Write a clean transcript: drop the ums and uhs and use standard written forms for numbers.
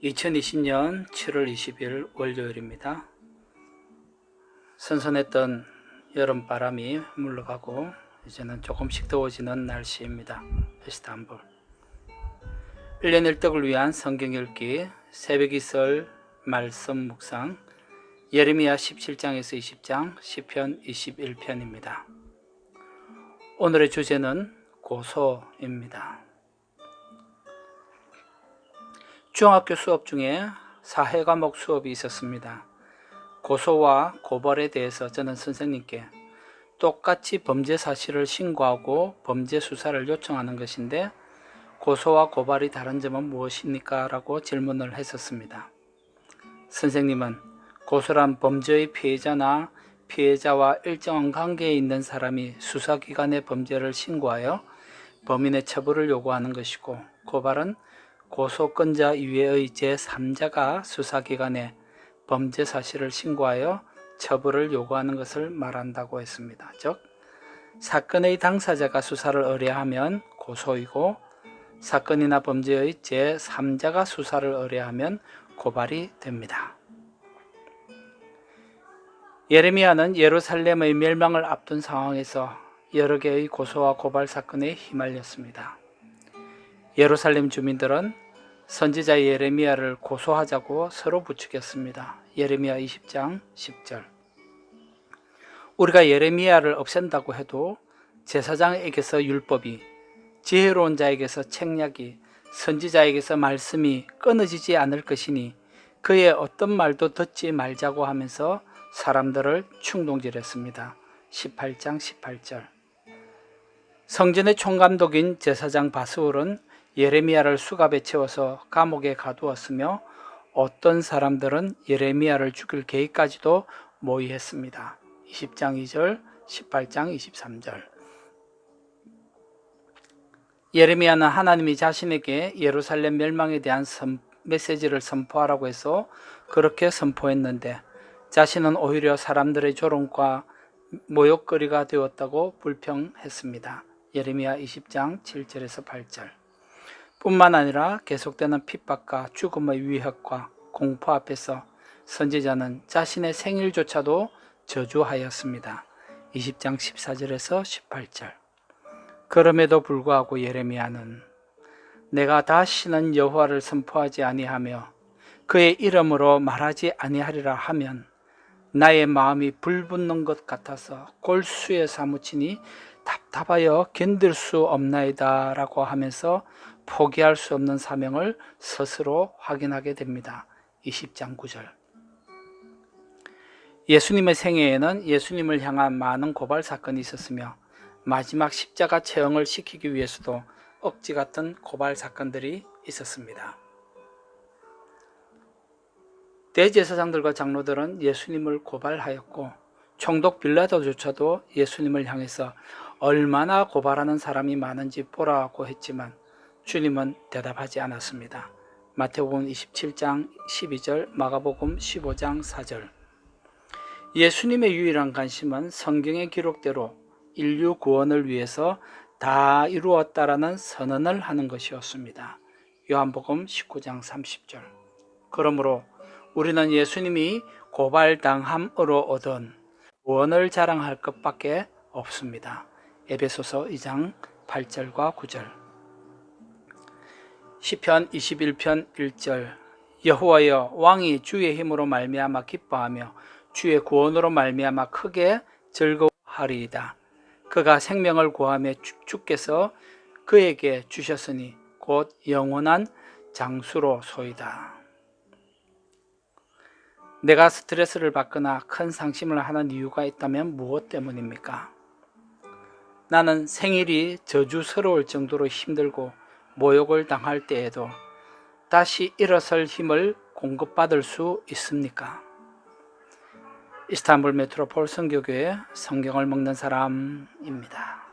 2020년 7월 20일 월요일입니다. 선선했던 여름바람이 물러가고 이제는 조금씩 더워지는 날씨입니다. 이스탄불 1년 1덕을 위한 성경 읽기 새벽이설 말씀 묵상 예레미야 17장에서 20장 시편 21편입니다. 오늘의 주제는 고소입니다. 중학교 수업 중에 사회 과목 수업이 있었습니다. 고소와 고발에 대해서 저는 선생님께 똑같이 범죄 사실을 신고하고 범죄 수사를 요청하는 것인데 고소와 고발이 다른 점은 무엇입니까? 라고 질문을 했었습니다. 선생님은 고소란 범죄의 피해자나 피해자와 일정한 관계에 있는 사람이 수사기관에 범죄를 신고하여 범인의 처벌을 요구하는 것이고, 고발은 고소권자 이외의 제3자가 수사기관에 범죄 사실을 신고하여 처벌을 요구하는 것을 말한다고 했습니다. 즉, 사건의 당사자가 수사를 의뢰하면 고소이고, 사건이나 범죄의 제3자가 수사를 의뢰하면 고발이 됩니다. 예레미야는 예루살렘의 멸망을 앞둔 상황에서 여러 개의 고소와 고발 사건에 휘말렸습니다. 예루살렘 주민들은 선지자 예레미야를 고소하자고 서로 부추겼습니다. 예레미야 20장 10절. 우리가 예레미야를 없앤다고 해도 제사장에게서 율법이, 지혜로운 자에게서 책략이, 선지자에게서 말씀이 끊어지지 않을 것이니 그의 어떤 말도 듣지 말자고 하면서 사람들을 충동질했습니다. 18장 18절. 성전의 총감독인 제사장 바스울은 예레미야를 수갑에 채워서 감옥에 가두었으며 어떤 사람들은 예레미야를 죽일 계획까지도 모의했습니다. 20장 2절, 18장 23절. 예레미야는 하나님이 자신에게 예루살렘 멸망에 대한 메시지를 선포하라고 해서 그렇게 선포했는데 자신은 오히려 사람들의 조롱과 모욕거리가 되었다고 불평했습니다. 예레미야 20장 7절에서 8절. 뿐만 아니라 계속되는 핍박과 죽음의 위협과 공포 앞에서 선지자는 자신의 생일조차도 저주하였습니다. 20장 14절에서 18절. 그럼에도 불구하고 예레미야는 내가 다시는 여호와를 선포하지 아니하며 그의 이름으로 말하지 아니하리라 하면 나의 마음이 불붙는 것 같아서 골수에 사무치니 답답하여 견딜 수 없나이다 라고 하면서 포기할 수 없는 사명을 스스로 확인하게 됩니다. 20장 9절. 예수님의 생애에는 예수님을 향한 많은 고발 사건이 있었으며 마지막 십자가 체형을 시키기 위해서도 억지 같은 고발 사건들이 있었습니다. 대제사장들과 장로들은 예수님을 고발하였고 총독 빌라도조차도 예수님을 향해서 얼마나 고발하는 사람이 많은지 보라고 했지만 주님은 대답하지 않았습니다. 마태복음 27장 12절, 마가복음 15장 4절. 예수님의 유일한 관심은 성경의 기록대로 인류 구원을 위해서 다 이루었다라는 선언을 하는 것이었습니다. 요한복음 19장 30절. 그러므로 우리는 예수님이 고발당함으로 얻은 구원을 자랑할 것밖에 없습니다. 에베소서 2장 8절과 9절. 시편 21편 1절. 여호와여, 왕이 주의 힘으로 말미암아 기뻐하며 주의 구원으로 말미암아 크게 즐거워하리이다. 그가 생명을 구하며 주께서 그에게 주셨으니 곧 영원한 장수로소이다. 내가 스트레스를 받거나 큰 상심을 하는 이유가 있다면 무엇 때문입니까? 나는 생일이 저주스러울 정도로 힘들고 모욕을 당할 때에도 다시 일어설 힘을 공급받을 수 있습니까? 이스탄불 메트로폴 선교교회 성경을 먹는 사람입니다.